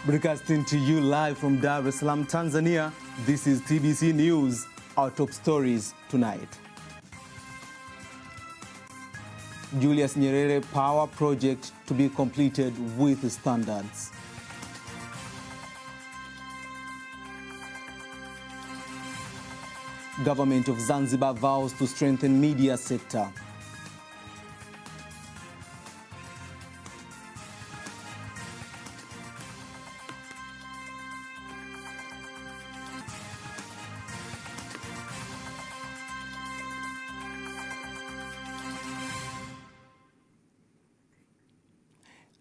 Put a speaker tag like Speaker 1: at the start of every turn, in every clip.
Speaker 1: Broadcasting to you live from Dar es Salaam, Tanzania, this is TBC News, our top stories tonight. Julius Nyerere Power Project to be completed with standards. Government of Zanzibar vows to strengthen media sector.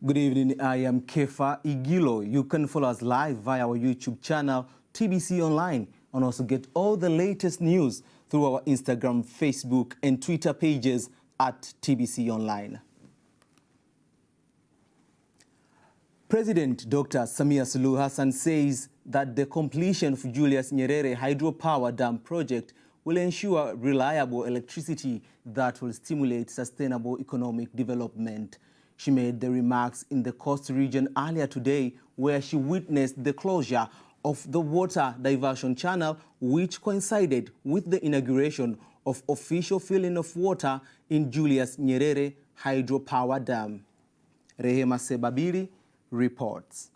Speaker 1: Good evening, I am Kefa Igilo. You can follow us live via our YouTube channel, TBC Online, and also get all the latest news through our Instagram, Facebook, and Twitter pages at TBC Online. President Dr. Samia Suluhu Hassan says that the completion of Julius Nyerere Hydropower Dam project will ensure reliable electricity that will stimulate sustainable economic development. She made the remarks in the Coast region earlier today, where she witnessed the closure of the water diversion channel, which coincided with the inauguration of official filling of water in Julius Nyerere Hydropower Dam. Rehema Sebabili reports.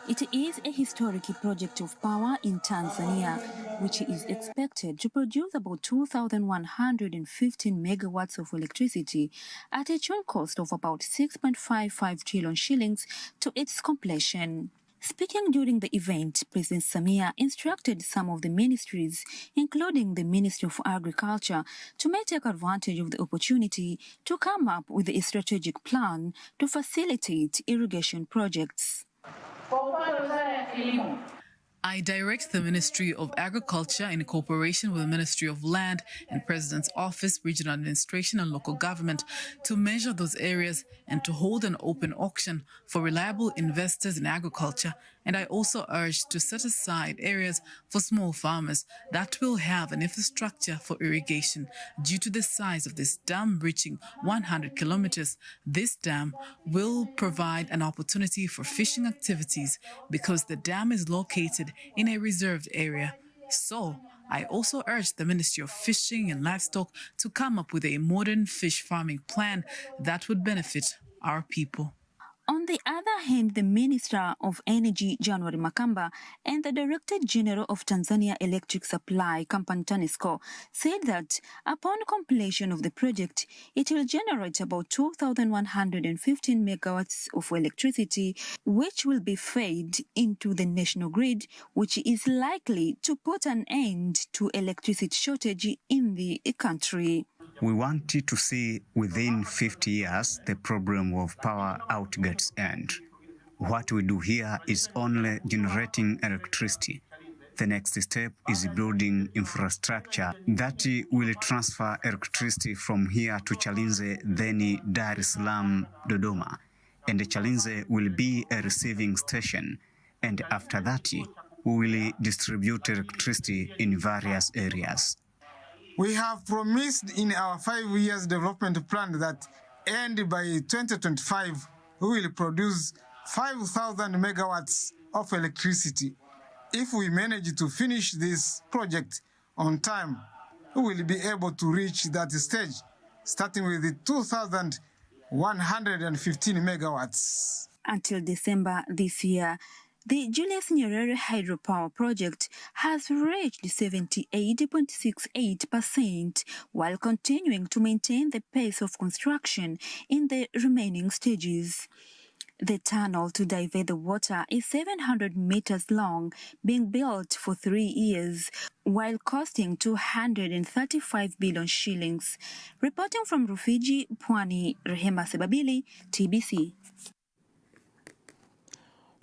Speaker 2: It is a historic project of power in Tanzania, which is expected to produce about 2,115 megawatts of electricity at a joint cost of about 6.55 trillion shillings to its completion. Speaking during the event, President Samia instructed some of the ministries, including the Ministry of Agriculture, to take advantage of the opportunity to come up with a strategic plan to facilitate irrigation projects.
Speaker 3: I direct the Ministry of Agriculture in cooperation with the Ministry of Land and President's Office, Regional Administration and Local Government to measure those areas and to hold an open auction for reliable investors in agriculture. And I also urge to set aside areas for small farmers that will have an infrastructure for irrigation. Due to the size of this dam reaching 100 kilometers, this dam will provide an opportunity for fishing activities because the dam is located in a reserved area. So, I also urge the Ministry of Fishing and Livestock to come up with a modern fish farming plan that would benefit our people.
Speaker 2: On the other hand, the Minister of Energy, January Makamba, and the Director General of Tanzania Electric Supply Company, TANESCO, said that upon completion of the project, it will generate about 2,115 megawatts of electricity, which will be fed into the national grid, which is likely to put an end to electricity shortage in the country.
Speaker 4: We wanted to see within 50 years the problem of power outages end. What we do here is only generating electricity. The next step is building infrastructure that will transfer electricity from here to Chalinze, then Dar es Salaam, Dodoma. And Chalinze will be a receiving station. And after that, we will distribute electricity in various areas.
Speaker 5: We have promised in our 5 years development plan that end by 2025, we will produce 5,000 megawatts of electricity. If we manage to finish this project on time, we will be able to reach that stage, starting with the 2,115 megawatts.
Speaker 2: Until December this year, the Julius Nyerere Hydropower Project has reached 78.68%, while continuing to maintain the pace of construction in the remaining stages. The tunnel to divert the water is 700 meters long, being built for 3 years, while costing 235 billion shillings. Reporting from Rufiji, Pwani, Rehema Sebabili, TBC.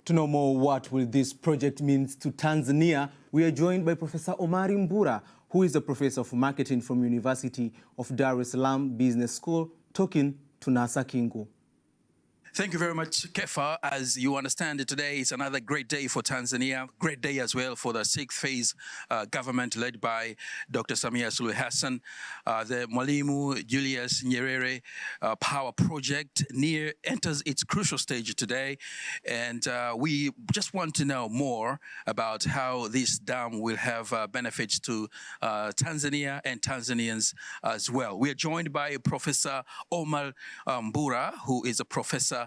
Speaker 1: To know more what will this project mean to Tanzania, we are joined by Professor Omar Mbura, who is a professor of marketing from University of Dar es Salaam Business School, talking to Nasa Kingu.
Speaker 6: Thank you very much, Kefa. As you understand it, today is another great day for Tanzania, great day as well for the sixth phase government led by Dr. Samia Suluhu Hassan. The Mwalimu Julius Nyerere Power Project enters its crucial stage today, and we just want to know more about how this dam will have benefits to Tanzania and Tanzanians as well. We are joined by Professor Omar Mbura, who is a professor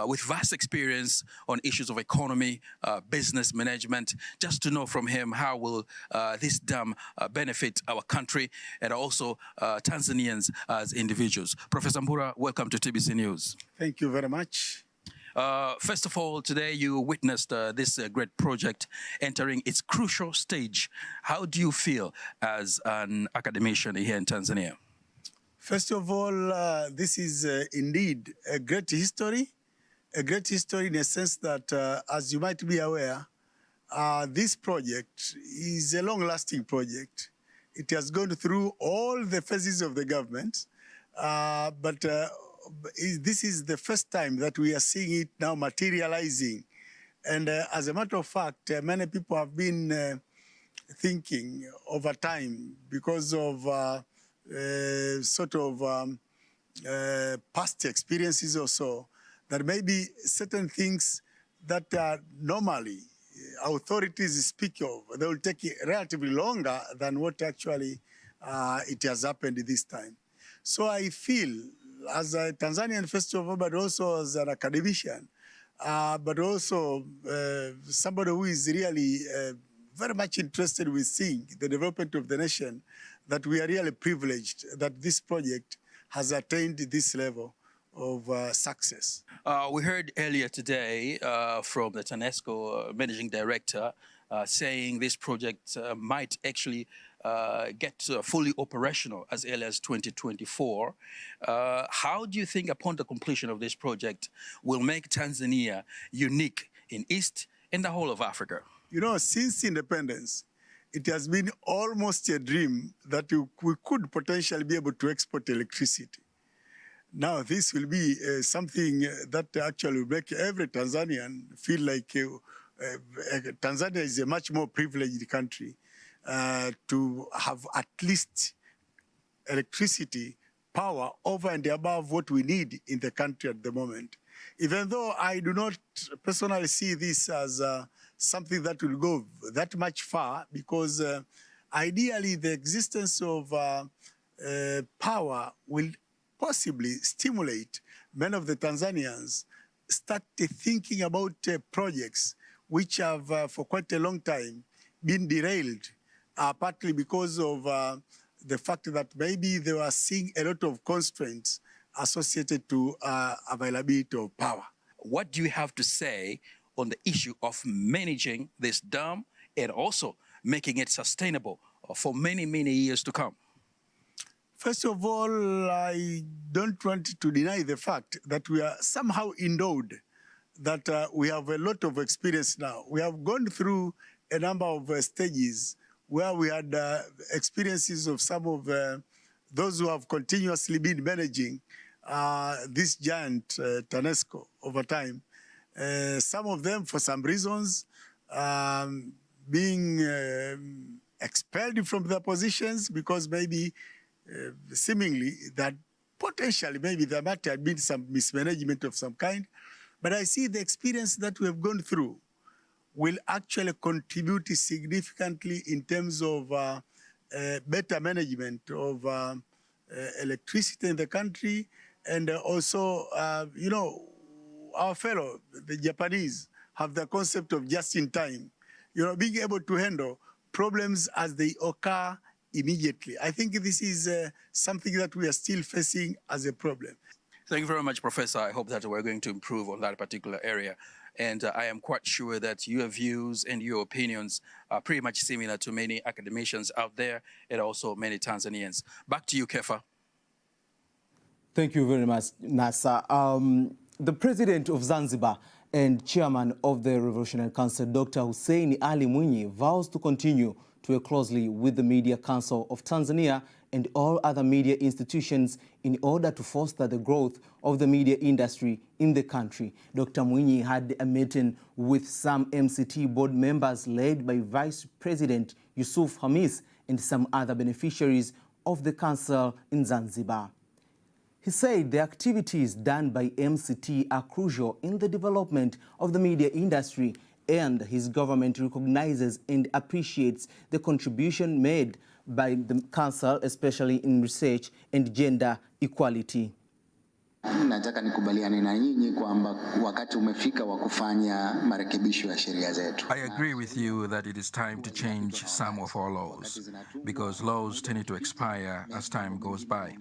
Speaker 6: with vast experience on issues of economy, business management, just to know from him how will this dam benefit our country and also Tanzanians as individuals. Professor Mbura, welcome to TBC News.
Speaker 7: Thank you very much.
Speaker 6: First of all, today you witnessed this great project entering its crucial stage. How do you feel as an academician here in Tanzania?
Speaker 7: First of all, this is indeed a great history in a sense that, as you might be aware, this project is a long-lasting project. It has gone through all the phases of the government, but this is the first time that we are seeing it now materializing. And as a matter of fact, many people have been thinking over time because of past experiences or so, that maybe certain things that normally authorities speak of, they will take relatively longer than what actually it has happened this time. So I feel, as a Tanzanian first of all, but also as an academician, but also somebody who is really very much interested with seeing the development of the nation, that we are really privileged that this project has attained this level of success.
Speaker 6: We heard earlier today from the TANESCO managing director saying this project might actually get fully operational as early as 2024. How do you think upon the completion of this project will make Tanzania unique in East and the whole of Africa?
Speaker 7: You know, since independence, it has been almost a dream that we could potentially be able to export electricity. Now, this will be something that actually will make every Tanzanian feel like Tanzania is a much more privileged country to have at least electricity, power over and above what we need in the country at the moment. Even though I do not personally see this as something that will go that much far, because ideally the existence of power will possibly stimulate many of the Tanzanians start thinking about projects which have for quite a long time been derailed, partly because of the fact that maybe they were seeing a lot of constraints associated to availability of power.
Speaker 6: What do you have to say on the issue of managing this dam and also making it sustainable for many, many years to come?
Speaker 7: First of all, I don't want to deny the fact that we are somehow endowed, that we have a lot of experience now. We have gone through a number of stages where we had experiences of some of those who have continuously been managing this giant TANESCO over time. Some of them, for some reasons, being expelled from their positions because maybe seemingly that potentially maybe there might have been some mismanagement of some kind. But I see the experience that we have gone through will actually contribute significantly in terms of better management of electricity in the country. And also, you know, our fellow, the Japanese, have the concept of just in time, you know, being able to handle problems as they occur immediately. I think this is something that we are still facing as a problem.
Speaker 6: Thank you very much, Professor. I hope that we're going to improve on that particular area. And I am quite sure that your views and your opinions are pretty much similar to many academicians out there and also many Tanzanians. Back to you, Kefa.
Speaker 1: Thank you very much, Nasa. The president of Zanzibar and chairman of the Revolutionary Council, Dr. Hussein Ali Munyi, vows to continue to work closely with the Media Council of Tanzania and all other media institutions in order to foster the growth of the media industry in the country. Dr. Munyi had a meeting with some MCT board members led by Vice President Yusuf Hamis and some other beneficiaries of the council in Zanzibar. He said the activities done by MCT are crucial in the development of the media industry, and his government recognizes and appreciates the contribution made by the council, especially in research and gender equality.
Speaker 8: Nataka nikubaliane na nyinyi kwamba wakati umefika wa kufanya marekebisho ya sheria zetu.
Speaker 6: I agree with you that it is time to change some of our laws because laws tend to expire as time goes by.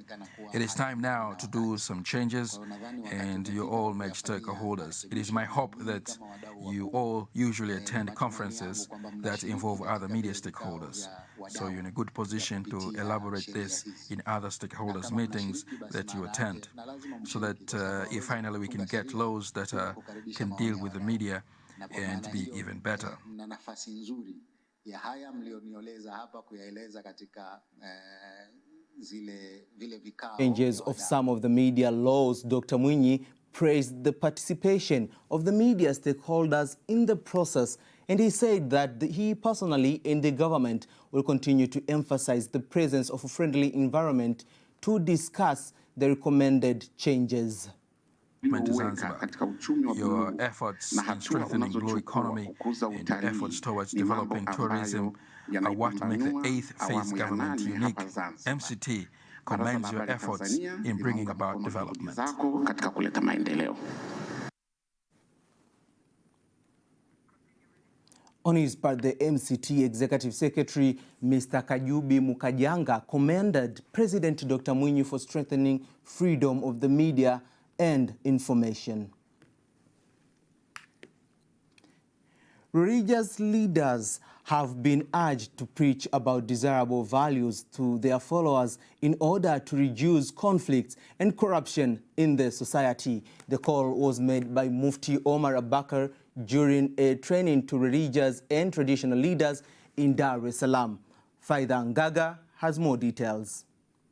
Speaker 6: It is time now to do some changes, and you all make stakeholders. It is my hope that you all usually attend conferences that involve other media stakeholders. So you're in a good position to elaborate this in other stakeholders meetings that you attend, so that if finally we can get laws that can deal with the media and be even better.
Speaker 1: Changes of some of the media laws, Dr. Munyi praised the participation of the media stakeholders in the process, and he said that he personally and the government will continue to emphasize the presence of a friendly environment to discuss the recommended changes.
Speaker 6: Your efforts in strengthening blue economy and your efforts towards developing tourism are what make the 8th phase government unique. MCT commends your efforts in bringing about development.
Speaker 1: On his part, the MCT Executive Secretary, Mr. Kajubi Mukajanga, commended President Dr. Munyi for strengthening freedom of the media and information. Religious leaders have been urged to preach about desirable values to their followers in order to reduce conflicts and corruption in the society. The call was made by Mufti Omar Abakar during a training to religious and traditional leaders in Dar es Salaam. Faida Ngaga has more details.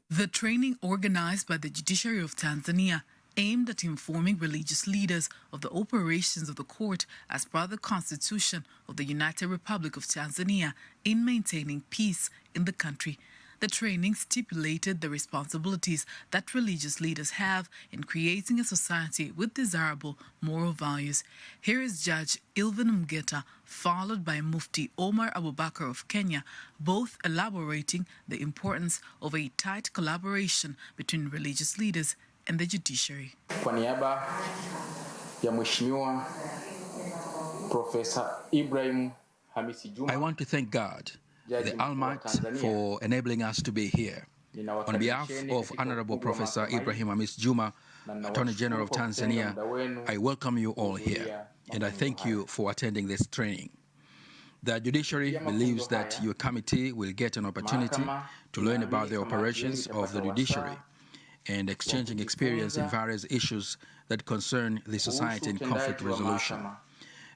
Speaker 3: The training, organized by the Judiciary of Tanzania, aimed at informing religious leaders of the operations of the court as per the Constitution of the United Republic of Tanzania in maintaining peace in the country. The training stipulated the responsibilities that religious leaders have in creating a society with desirable moral values. Here is Judge Ilvin Mgeta, followed by Mufti Omar Abubakar of Kenya, both elaborating the importance of a tight collaboration between religious leaders and the judiciary.
Speaker 9: Kwa niaba ya Mheshimiwa Professor Ibrahim Hamisi Juma,
Speaker 6: I want to thank God, the Almighty, for enabling us to be here. On behalf of Honorable Professor Ibrahim Hamis Juma, Attorney General of Tanzania, I welcome you all here, and I thank you for attending this training. The judiciary believes that your committee will get an opportunity to learn about the operations of the judiciary and exchanging experience in various issues that concern the society in conflict resolution.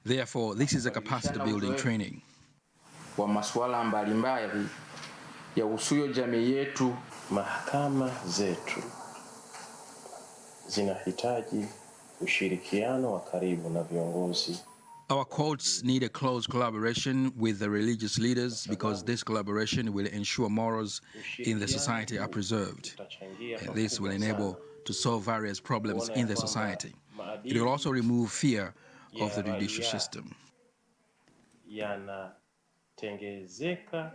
Speaker 6: Therefore, this is a capacity-building training.
Speaker 9: Wa masuala mbalimbali ya usuyo jamii yetu.
Speaker 10: Mahakama zetu zinahitaji ushirikiano wa karibu na viongozi.
Speaker 6: Our courts need a close collaboration with the religious leaders because this collaboration will ensure morals in the society are preserved. And this will enable to solve various problems in the society. It will also remove fear of the judicial system.
Speaker 10: Yanatengezeka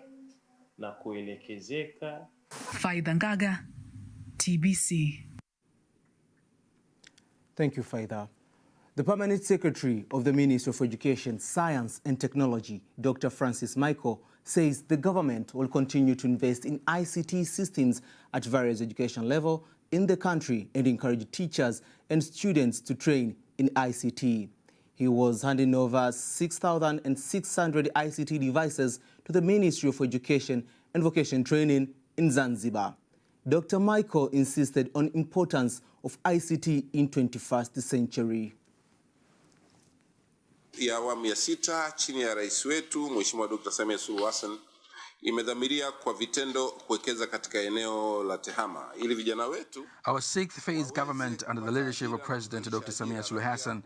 Speaker 10: na kuelekezeka.
Speaker 3: Faida Ngaga, TBC.
Speaker 1: Thank you, Faida. The Permanent Secretary of the Ministry of Education, Science and Technology, Dr. Francis Michael, says the government will continue to invest in ICT systems at various education levels in the country and encourage teachers and students to train in ICT. He was handing over 6,600 ICT devices to the Ministry of Education and Vocation Training in Zanzibar. Dr. Michael insisted on the importance of ICT in 21st century.
Speaker 11: Ya awamu ya 6 chini ya rais wetu Mheshimiwa Dr. Samia Suluhu Hassan imedhamiria kwa vitendo kuwekeza katika eneo la tehama ili vijana wetu.
Speaker 6: Our sixth phase government under the leadership of President Dr. Samia Suluhu Hassan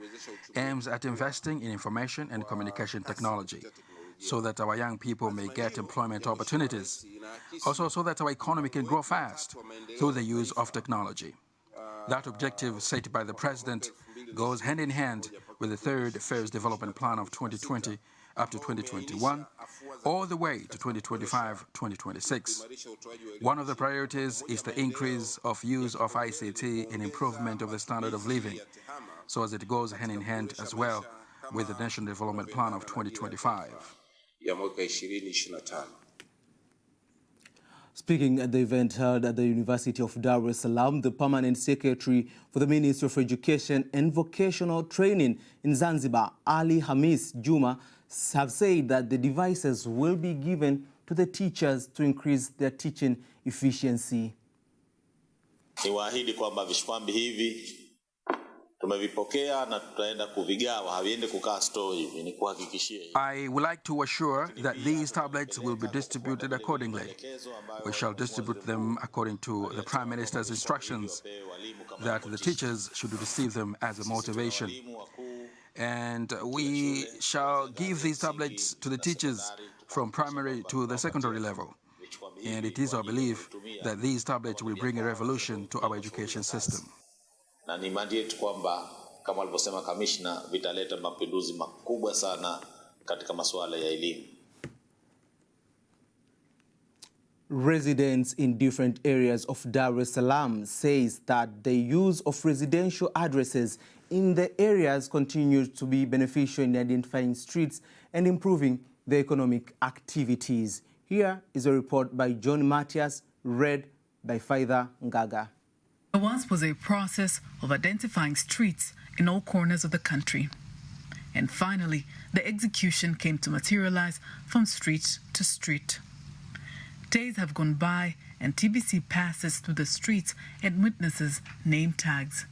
Speaker 6: aims at investing in information and communication technology so that our young people may get employment opportunities. Also so that our economy can grow fast through the use of technology. That objective set by the President goes hand in hand with the third phase development plan of 2020 up to 2021, all the way to 2025-2026. One of the priorities is the increase of use of ICT in improvement of the standard of living, so as it goes hand in hand as well with the National Development Plan of 2025.
Speaker 1: Speaking at the event held at the University of Dar es Salaam, the Permanent Secretary for the Ministry of Education and Vocational Training in Zanzibar, Ali Hamis Juma, have said that the devices will be given to the teachers to increase their teaching efficiency.
Speaker 12: Niwaahidi kwamba vishikwambi hivi tumevipokea na tutaenda kuvigawa, haviende kukaa store hivi, ni kuhakikishia.
Speaker 6: I would like to assure that these tablets will be distributed accordingly. We shall distribute them according to the Prime Minister's instructions that the teachers should receive them as a motivation. And we shall give these tablets to the teachers from primary to the secondary level. And it is our belief that these tablets will bring a revolution to our education system.
Speaker 12: Na ni imani yetu kwamba kama alivyosema kamishna vitaleta mapinduzi makubwa sana katika masuala ya elimu.
Speaker 1: Residents in different areas of Dar es Salaam says that the use of residential addresses in the areas continues to be beneficial in identifying streets and improving the economic activities. Here is a report by John Matthias, read by Faida Ngaga.
Speaker 3: There once was a process of identifying streets in all corners of the country. And finally, the execution came to materialize from street to street. Days have gone by and TBC passes through the streets and witnesses name tags.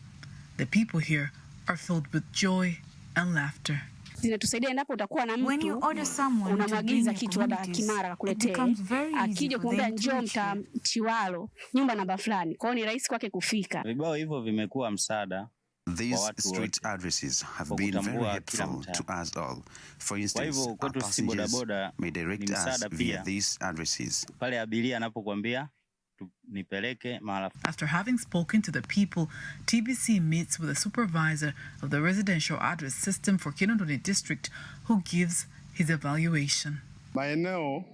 Speaker 3: The people here are filled with joy and laughter.
Speaker 13: When you order someone to bring your commodities, it becomes very easy for them to reach you.
Speaker 14: Vibao hivyo vimekuwa msaada.
Speaker 4: These street addresses have been very helpful to us all. For instance, our passengers may direct us via these addresses.
Speaker 14: Pale abiria anapokuambia nipeleke mahali.
Speaker 3: After having spoken to the people, TBC meets with the supervisor of the residential address system for Kinondoni district, who gives his evaluation.
Speaker 15: Maeneo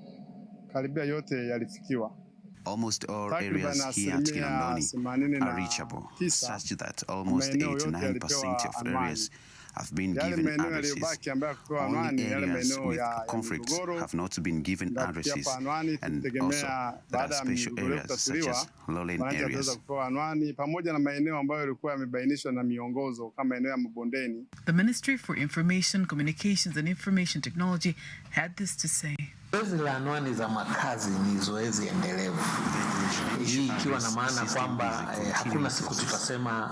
Speaker 15: karibia yote yalifikiwa.
Speaker 4: Almost all areas here at Kinondoni are reachable, such that almost 89% of areas have been given addresses. Only areas with conflicts have not been given addresses, and also there are special areas such as lowland areas.
Speaker 3: The Ministry for Information, Communications and Information Technology had this to say.
Speaker 16: Zoezi la anwani za makazi ni zoezi endelevu. Hii ikiwa na maana kwamba hakuna siku tutasema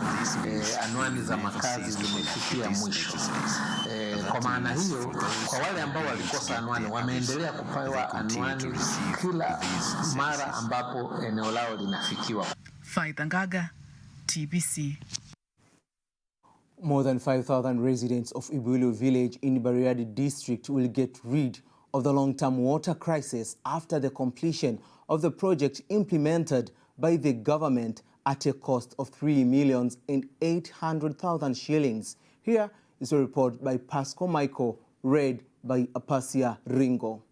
Speaker 16: anwani za makazi zimefikia mwisho. Kwa maana hiyo, kwa wale ambao walikosa anwani wameendelea kupewa anwani kila mara ambapo eneo lao linafikiwa.
Speaker 3: Faida Ngaga, TBC.
Speaker 1: More than 5,000 residents of Ibulu village in Bariadi district will get rid of the long-term water crisis after the completion of the project implemented by the government at a cost of 3,800,000 shillings. Here is a report by Pasco Michael, read by Apasia Ringo.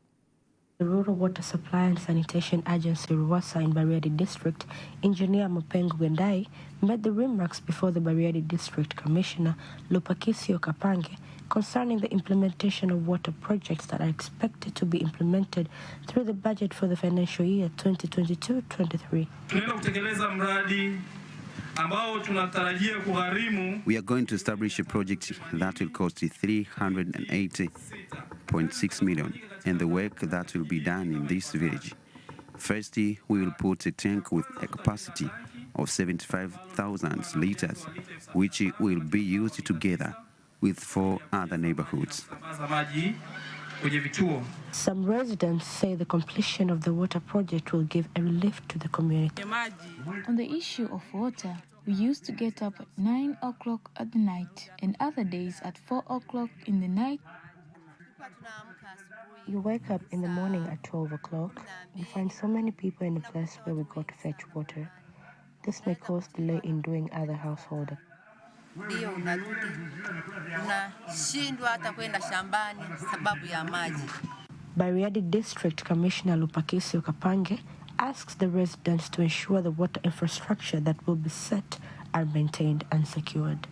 Speaker 17: The Rural Water Supply and Sanitation Agency Ruwasa in Bariadi District, Engineer Mapengu Gendai, met the remarks before the Bariadi District Commissioner Lupakisio Kapange concerning the implementation of water projects that are expected to be implemented through the budget for the financial year 2022-23.
Speaker 4: We are going to establish a project that will cost 380.6 million, and the work that will be done in this village. Firstly, we will put a tank with a capacity of 75,000 liters, which will be used together with 4 other neighborhoods.
Speaker 17: Some residents say the completion of the water project will give a relief to the community.
Speaker 18: On the issue of water, we used to get up at 9 o'clock at the night and other days at 4 o'clock in the night.
Speaker 17: You wake up in the morning at 12 o'clock and find so many people in the place where we go to fetch water. This may cause delay in doing other household. Bariadi District Commissioner Lupakisio Kapange asks the residents to ensure the water infrastructure that will be set are maintained and secured.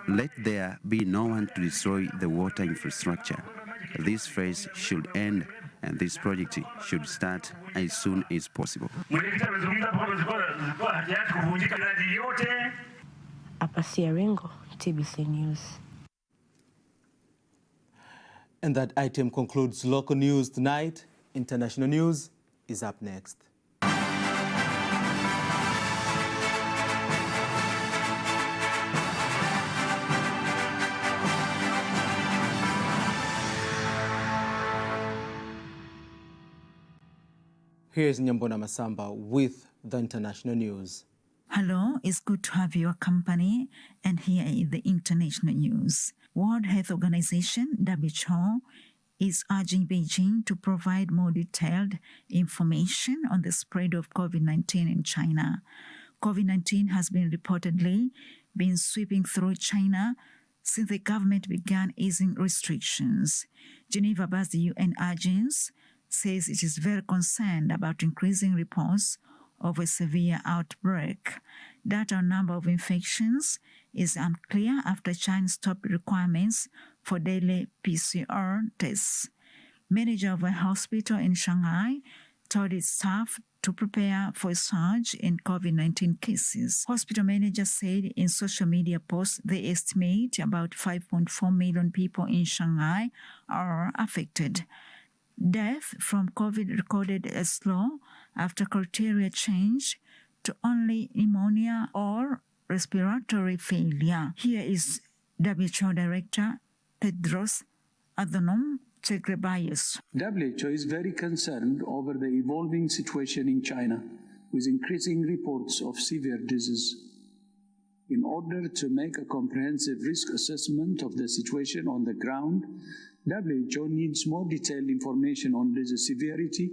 Speaker 19: Let there be no one to destroy the water infrastructure. This phase should end and this project should start as soon as possible.
Speaker 17: Apasia Ringo, TBC News.
Speaker 1: And that item concludes local news tonight. International news is up next. Here's Nyambona Masamba with the international news.
Speaker 20: Hello, it's good to have your company, and here is the international news. World Health Organization, WHO, is urging Beijing to provide more detailed information on the spread of COVID-19 in China. COVID-19 has been reportedly been sweeping through China since the government began easing restrictions. Geneva-based UN agency says it is very concerned about increasing reports of a severe outbreak. Data on number of infections is unclear after China stopped requirements for daily PCR tests. Manager of a hospital in Shanghai told its staff to prepare for a surge in COVID-19 cases. Hospital manager said in social media posts they estimate about 5.4 million people in Shanghai are affected. Death from COVID recorded as low after criteria changed to only pneumonia or respiratory failure. Here is WHO Director Tedros Adhanom Ghebreyesus.
Speaker 21: WHO is very concerned over the evolving situation in China, with increasing reports of severe disease. In order to make a comprehensive risk assessment of the situation on the ground, WHO needs more detailed information on disease severity,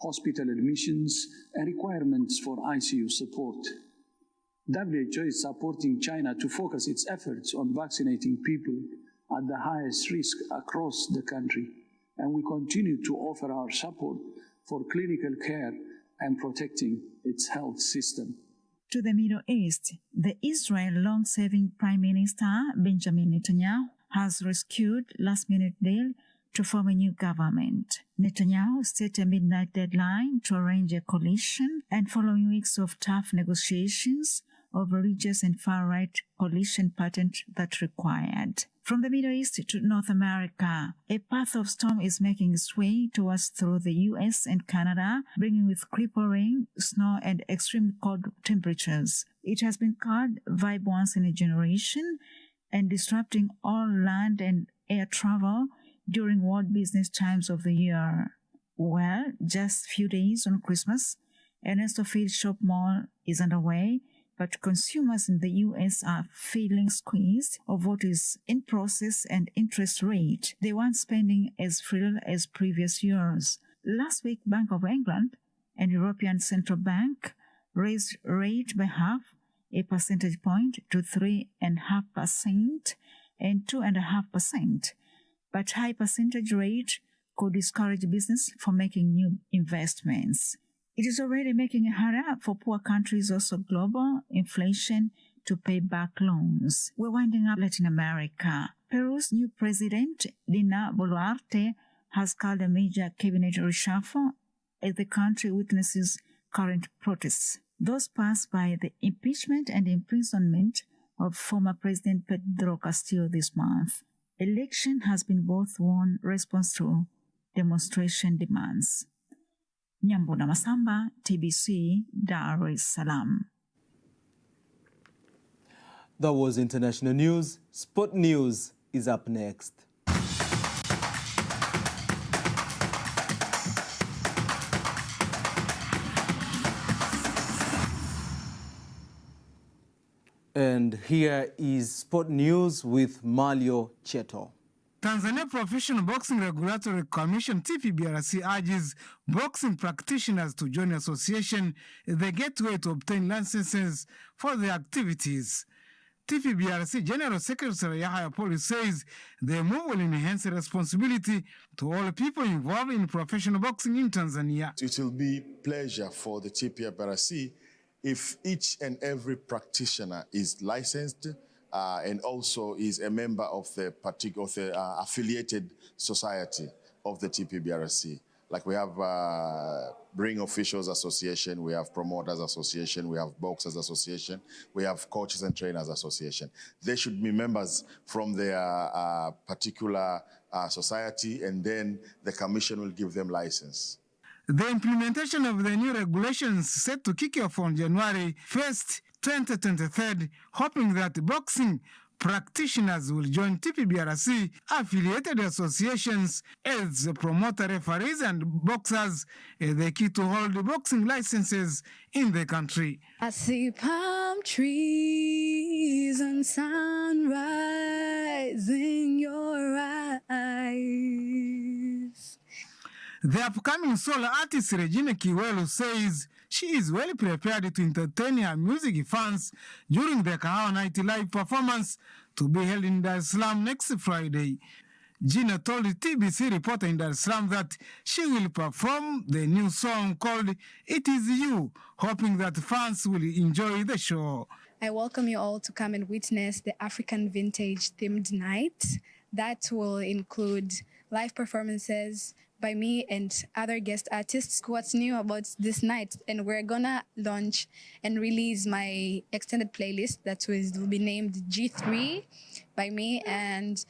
Speaker 21: hospital admissions, and requirements for ICU support. WHO is supporting China to focus its efforts on vaccinating people at the highest risk across the country, and we continue to offer our support for clinical care and protecting its health system.
Speaker 20: To the Middle East, the Israel long-serving Prime Minister Benjamin Netanyahu has rescued last-minute deal to form a new government. Netanyahu set a midnight deadline to arrange a coalition, and following weeks of tough negotiations of religious and far-right coalition pattern that required. From the Middle East to North America, a path of storm is making its way towards through the U.S. and Canada, bringing with crippling snow and extreme cold temperatures. It has been called vibe once in a generation and disrupting all land and air travel during world business times of the year. Well, just a few days on Christmas, Ernesto Field Shop Mall is underway, but consumers in the U.S. are feeling squeezed of what is in process and interest rate. They weren't spending as free as previous years. Last week, Bank of England and European Central Bank raised rate by half a percentage point to 3.5% and 2.5%. But high percentage rate could discourage business from making new investments. It is already making it harder for poor countries, also global inflation, to pay back loans. We're winding up Latin America. Peru's new president, Dina Boluarte, has called a major cabinet reshuffle as the country witnesses current protests. Those passed by the impeachment and imprisonment of former President Pedro Castillo this month. Election has been both won response to demonstration demands. Nyambona Masamba, TBC, Dar es Salaam.
Speaker 1: That was international news. Sport news is up next. And here is sport news with Malio Cheto.
Speaker 5: Tanzania Professional Boxing Regulatory Commission TPBRC urges boxing practitioners to join the association as the gateway to obtain licenses for their activities. TPBRC General Secretary Yahya Poli says the move will enhance the responsibility to all people involved in professional boxing in Tanzania.
Speaker 22: It will be pleasure for the TPBRC if each and every practitioner is licensed and also is a member of the affiliated society of the TPBRC. Like we have Ring Officials Association, we have Promoters Association, we have Boxers Association, we have Coaches and Trainers Association. They should be members from their particular society, and then the commission will give them license.
Speaker 5: The implementation of the new regulations set to kick off on January 1st, 2023, hoping that boxing practitioners will join TPBRC affiliated associations as promoter referees and boxers, the key to hold boxing licenses in the country.
Speaker 23: I see palm trees and sunrise in your eyes.
Speaker 5: The upcoming solo artist Regina Kiwelu says she is well prepared to entertain her music fans during the Kahawa Night live performance to be held in Dar es Salaam next Friday. Gina told the TBC reporter in Dar es Salaam that she will perform the new song called It Is You, hoping that fans will enjoy the show.
Speaker 23: I welcome you all to come and witness the African Vintage themed night. That will include live performances by me and other guest artists. What's new about this night? And we're gonna launch and release my extended playlist that will be named G3 by me. And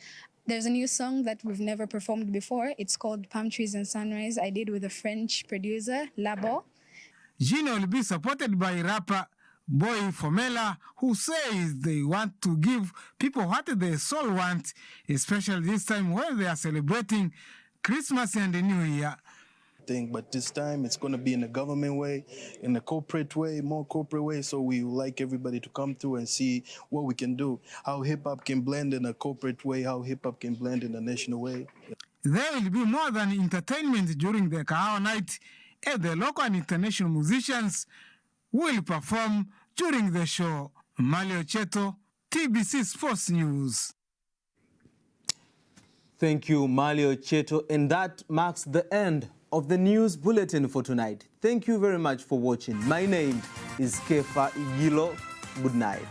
Speaker 23: there's a new song that we've never performed before. It's called Palm Trees and Sunrise. I did with a French producer, Labo.
Speaker 5: Gina will be supported by rapper Boy Formela, who says they want to give people what they soul want, especially this time when they are celebrating Christmas and the New Year.
Speaker 24: But this time it's going to be in a government way, in a corporate way, more corporate way. So we would like everybody to come through and see what we can do, how hip-hop can blend in a corporate way, how hip-hop can blend in a national way.
Speaker 5: There will be more than entertainment during the Kahawa Night, as the local and international musicians will perform during the show. Malio Cheto, TBC Sports News.
Speaker 1: Thank you, Malio Cheto. And that marks the end of the news bulletin for tonight. Thank you very much for watching. My name is Kefa Igilo. Good night.